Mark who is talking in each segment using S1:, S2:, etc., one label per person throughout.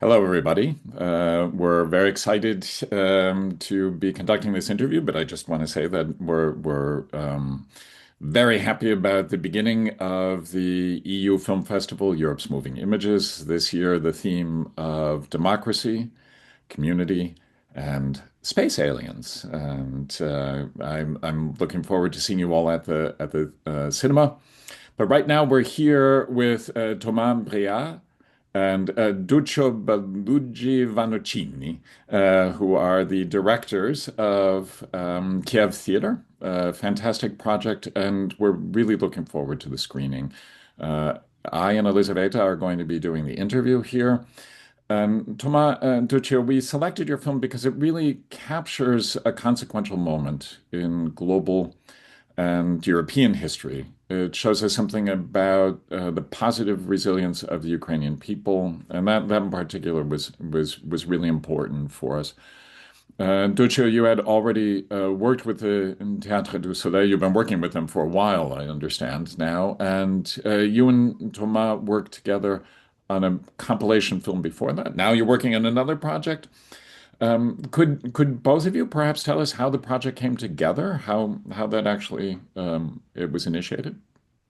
S1: Hello, everybody. We're very excited to be conducting this interview, but I just want to say that we're very happy about the beginning of the EU Film Festival, Europe's Moving Images. This year, the theme of democracy, community, and space aliens. And I'm looking forward to seeing you all at the cinema. But right now, we're here with Thomas Briat and Duccio Bellugi-Vannuccini, who are the directors of Kyiv Theater, a fantastic project, and we're really looking forward to the screening. I and Elisabetta are going to be doing the interview here. Thomas and Duccio, we selected your film because it really captures a consequential moment in global and European history. It shows us something about the positive resilience of the Ukrainian people, and that in particular was really important for us. Duccio, you had already worked with the Théâtre du Soleil. You've been working with them for a while, I understand now, and you and Thomas worked together on a compilation film before that. Now you're working on another project. Could both of you perhaps tell us how the project came together, how that actually it was initiated?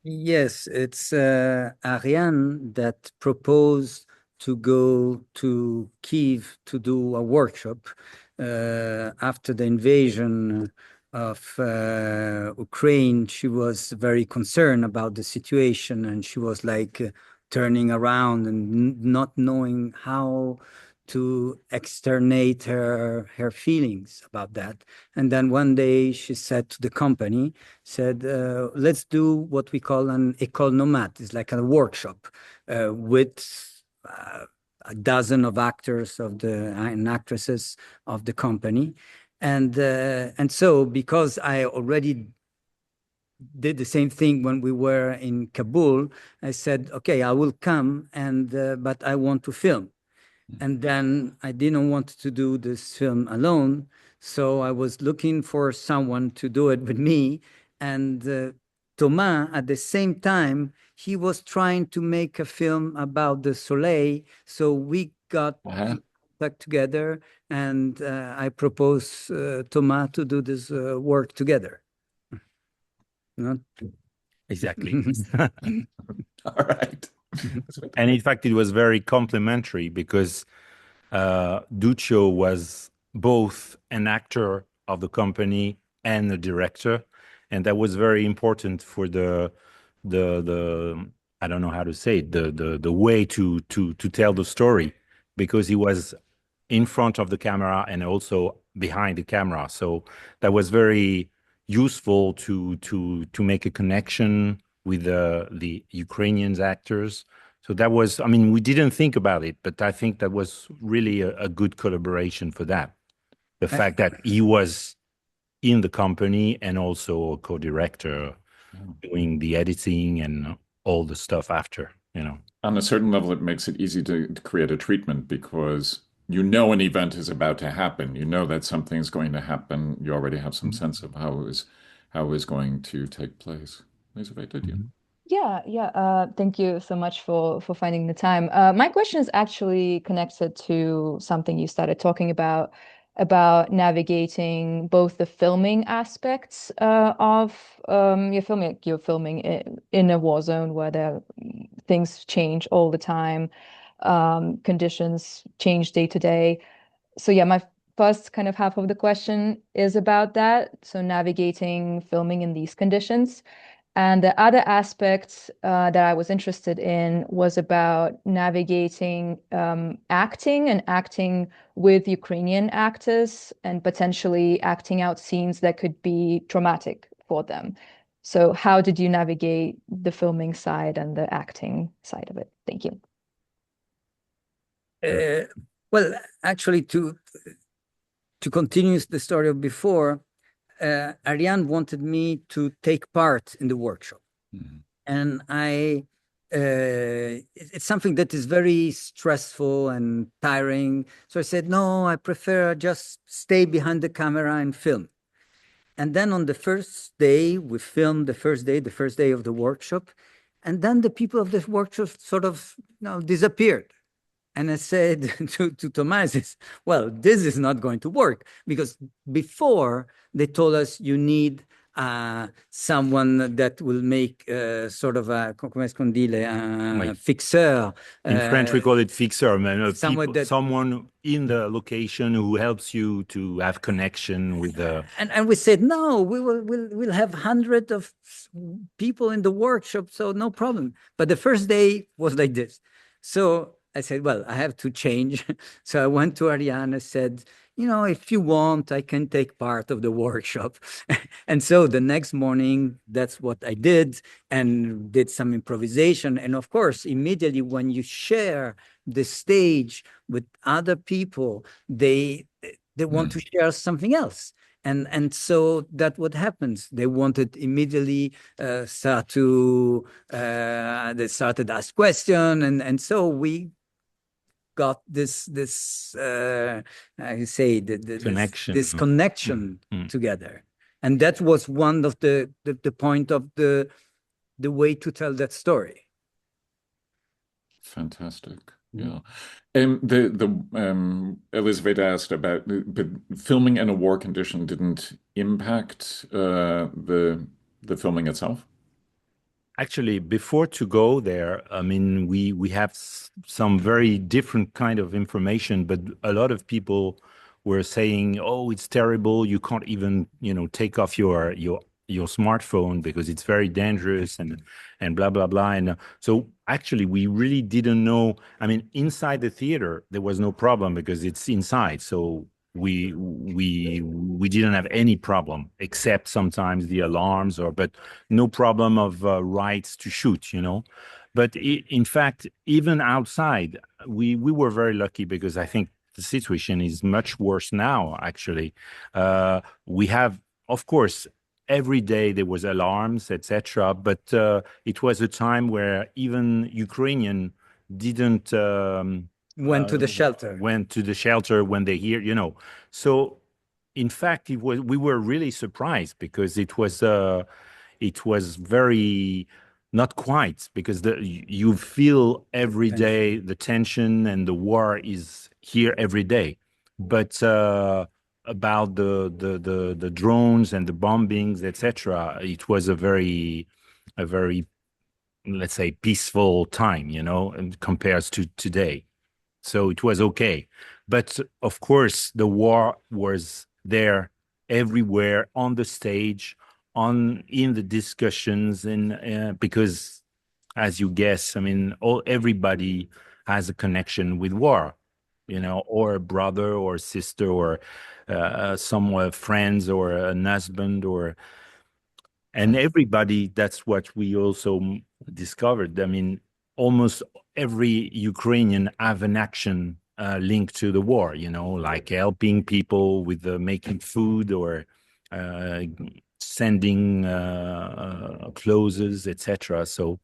S2: Yes, it's Ariane that proposed to go to Kyiv to do a workshop after the invasion of Ukraine. She was very concerned about the situation, and she was like turning around and not knowing how to externate her feelings about that. And then one day she said to the company, said, let's do what we call an école nomade. It's like a workshop with a dozen of actors and actresses of the company. And so because I already did the same thing when we were in Kabul, I said, okay, I will come, but I want to film. And then I didn't want to do this film alone. So I was looking for someone to do it with me. And Thomas, at the same time, he was trying to make a film about the Soleil. So we got back together, and I proposed Thomas to do this work together. Not
S3: Exactly.
S1: All right.
S3: And in fact, it was very complimentary because Duccio was both an actor of the company and a director, and that was very important for the I don't know how to say it, the way to tell the story, because he was in front of the camera and also behind the camera. So that was very useful to make a connection with the Ukrainian actors. So that was, I mean, we didn't think about it, but I think that was really a good collaboration for that. The fact that he was in the company and also a co-director doing the editing and all the stuff after, you know.
S1: On a certain level, it makes it easy to create a treatment because you know an event is about to happen. You know that something's going to happen. You already have some sense of how it was going to take place. Elizabeth, did you?
S4: Yeah. Thank you so much for finding the time. My question is actually connected to something you started talking about navigating both the filming aspects of your filming. You're filming in a war zone where things change all the time, conditions change day to day. So yeah, my first kind of half of the question is about that. So navigating filming in these conditions. And the other aspect that I was interested in was about navigating acting and acting with Ukrainian actors and potentially acting out scenes that could be traumatic for them. So how did you navigate the filming side and the acting side of it? Thank you.
S2: Well, actually, to continue the story of before, Ariane wanted me to take part in the workshop. And it's something that is very stressful and tiring. So I said, no, I prefer just stay behind the camera and film. And then on the first day, we filmed the first day of the workshop. And then the people of the workshop sort of disappeared. And I said to Thomas, well, this is not going to work, because before they told us you need someone that will make sort of a, comment est-ce qu'on dit, fixeur.
S3: In French, we call it fixer,
S2: someone
S3: in the location who helps you to have connection with the.
S2: And we said, no, we'll have hundreds of people in the workshop, so no problem. But the first day was like this. So I said, well, I have to change. So I went to Ariane and said, if you want, I can take part of the workshop. And so the next morning, that's what I did, and did some improvisation. And of course, immediately when you share the stage with other people, they want to share something else. And so that's what happens. They wanted immediately they started to ask questions, and so we got this
S3: connection,
S2: this connection together. And that was one of the point of the way to tell that story.
S1: Fantastic. Yeah. Elizabeth asked about, but filming in a war condition didn't impact the filming itself?
S3: Actually, before to go there, I mean, we have some very different kind of information, but a lot of people were saying, "Oh, it's terrible. You can't even, take off your smartphone because it's very dangerous," and blah blah blah. And so actually, we really didn't know. I mean, inside the theater, there was no problem because it's inside. So we didn't have any problem, except sometimes the alarms, but no problem of rights to shoot, But in fact, even outside, we were very lucky, because I think the situation is much worse now, actually. We have, of course, every day there was alarms, etc. But it was a time where even Ukrainian didn't
S2: went to the shelter
S3: when they hear, So in fact, we were really surprised, because it was very not quite, because you feel every day the tension, and the war is here every day. But about the drones and the bombings, etc., it was a very, let's say, peaceful time, and compared to today. So it was okay. But of course, the war was there everywhere, on the stage, in the discussions, and because, as you guess, I mean, everybody has a connection with war, or a brother or sister, or some friends, or a husband, and everybody. That's what we also discovered. I mean, almost every Ukrainian have an action linked to the war, like helping people with making food, or sending clothes, etc. So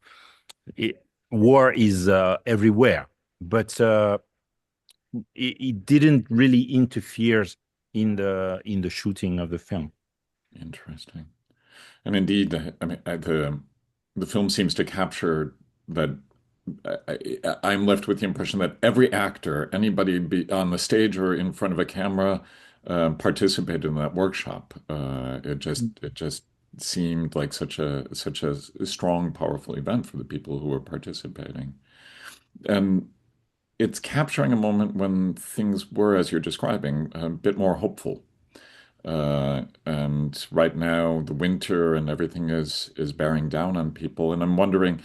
S3: war is everywhere, but it didn't really interfere in the shooting of the film.
S1: Interesting. And indeed, I mean, the film seems to capture that. I'm left with the impression that every actor, anybody on the stage or in front of a camera, participated in that workshop. It just seemed like such a strong, powerful event for the people who were participating. And it's capturing a moment when things were, as you're describing, a bit more hopeful. And right now, the winter and everything is bearing down on people. And I'm wondering,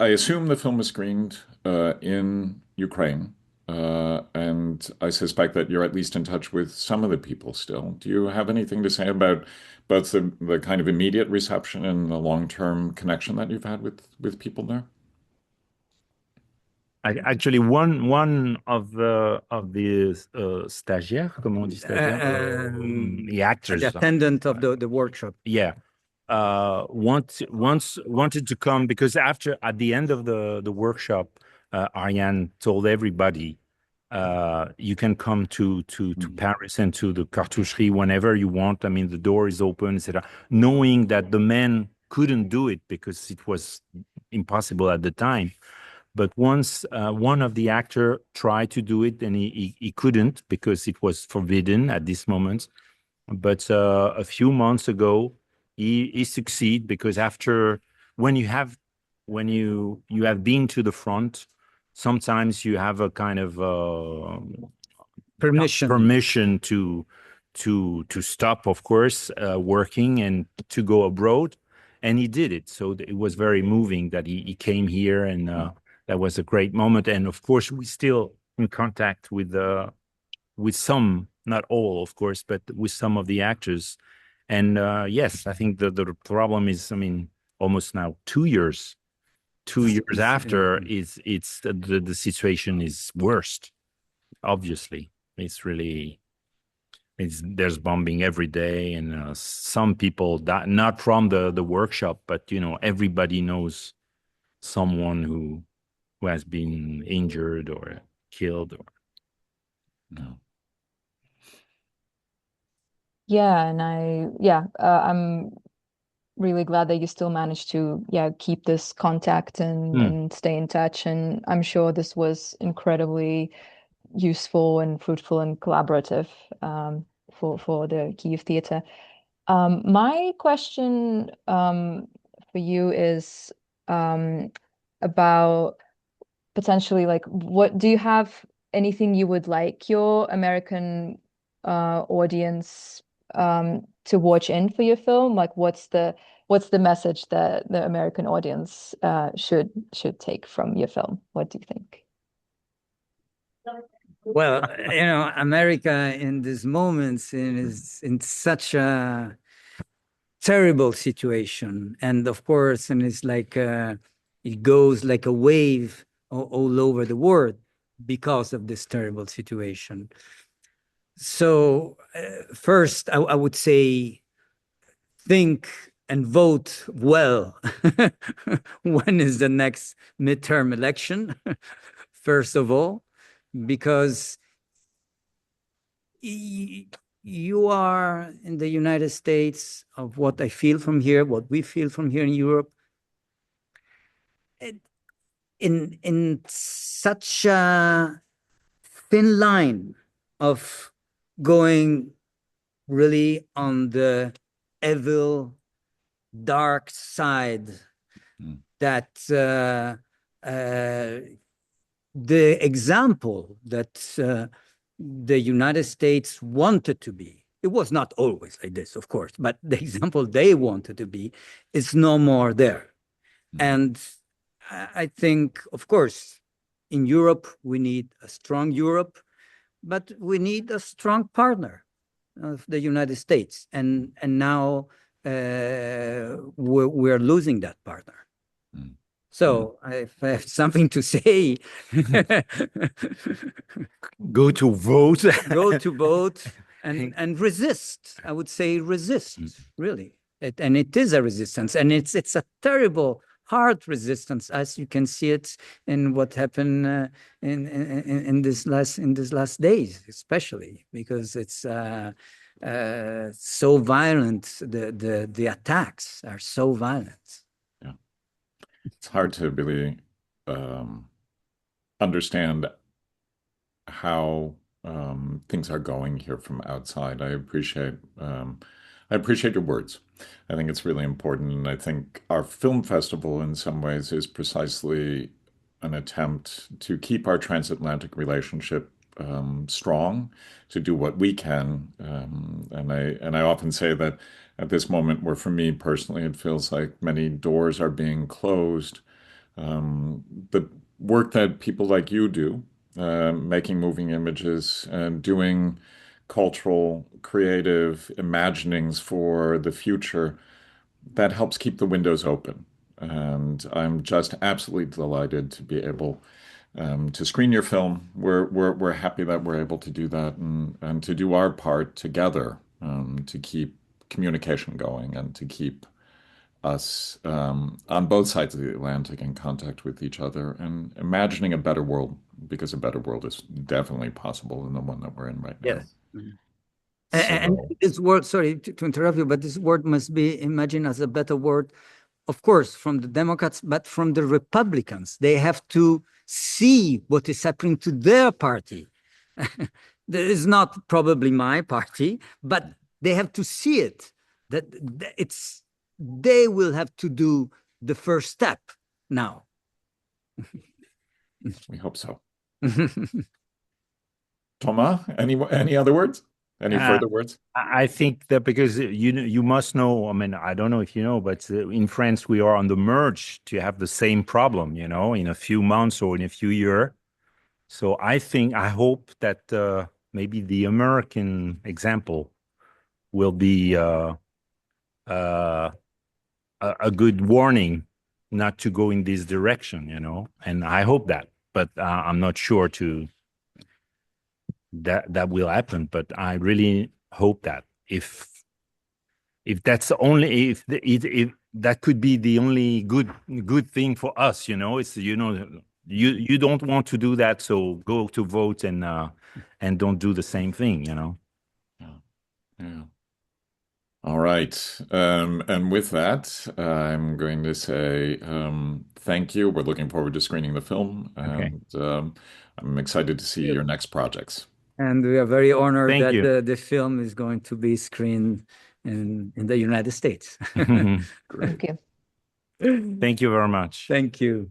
S1: I assume the film was screened in Ukraine, and I suspect that you're at least in touch with some of the people still. Do you have anything to say about both the kind of immediate reception and the long-term connection that you've had with people there?
S3: Actually, one of the stagiaires, comment on dit stagiaire? The actors,
S2: the attendant of the workshop.
S3: Yeah. Wanted to come, because at the end of the workshop, Ariane told everybody, you can come to Paris and to the cartoucherie whenever you want. I mean, the door is open, etc. Knowing that the men couldn't do it because it was impossible at the time. But once one of the actor tried to do it, and he couldn't because it was forbidden at this moment. But a few months ago, he succeeded, because after when you have been to the front, sometimes you have a kind of permission to stop, of course, working and to go abroad, and he did it. So it was very moving that he came here, and that was a great moment. And of course, we still in contact with some, not all, of course, but with some of the actors. And yes, I think the problem is, I mean, almost now 2 years. 2 years after, it's the situation is worst. Obviously, it's really. There's bombing every day, and some people die, not from the workshop, but everybody knows someone who has been injured or killed. Or no.
S4: Yeah, and I'm really glad that you still managed to keep this contact and stay in touch. And I'm sure this was incredibly useful and fruitful and collaborative for the Kyiv Theater. My question for you is about potentially, like, what do you have anything you would like your American audience to watch in for your film? Like, what's the message that the American audience should take from your film? What do you think?
S2: Well, America in these moments is in such a terrible situation, and of course, and it's like it goes like a wave all over the world because of this terrible situation. So first, I would say, think and vote well. When is the next midterm election? First of all, because you are in the United States, of what I feel from here, what we feel from here in Europe, in such a thin line of going really on the evil, dark side, that the example that the United States wanted to be, it was not always like this, of course, but the example they wanted to be is no more there. And I think, of course, in Europe, we need a strong Europe, but we need a strong partner of the United States. And now we're losing that partner. So if I have something to say,
S3: go to vote.
S2: Go to vote and resist. I would say resist, really. And it is a resistance, and it's a terrible, hard resistance, as you can see it in what happened in these last days, especially because it's so violent. The attacks are so violent.
S1: It's hard to really understand how things are going here from outside. I appreciate your words. I think it's really important, and I think our film festival, in some ways, is precisely an attempt to keep our transatlantic relationship strong, to do what we can. And I often say that at this moment, where for me personally, it feels like many doors are being closed, the work that people like you do, making moving images and doing cultural, creative imaginings for the future, that helps keep the windows open. And I'm just absolutely delighted to be able to screen your film. We're happy that we're able to do that, and to do our part together, to keep communication going and to keep us on both sides of the Atlantic in contact with each other and imagining a better world, because a better world is definitely possible than the one that we're in right now.
S2: Yes. And this world, sorry to interrupt you, but this word must be imagined as a better world of course, from the Democrats, but from the Republicans. They have to see what is happening to their party. That is not probably my party, but they have to see it, that they will have to do the first step now.
S1: We hope so. Thomas, any other words? Any further words?
S3: I think that because you must know, I mean, I don't know if you know, but in France, we are on the merge to have the same problem, in a few months or in a few years. So I hope that maybe the American example will be a good warning not to go in this direction, and I hope that, but I'm not sure that will happen, but I really hope that if that's only if that could be the only good thing for us, it's you don't want to do that, so go to vote and don't do the same thing,
S1: Yeah. All right. And with that, I'm going to say thank you. We're looking forward to screening the film, and I'm excited to see your next projects.
S2: And we are very honored
S3: Thank
S2: that
S3: you.
S2: the film is going to be screened in the United States.
S1: Great.
S4: Thank you.
S3: Thank you very much.
S2: Thank you.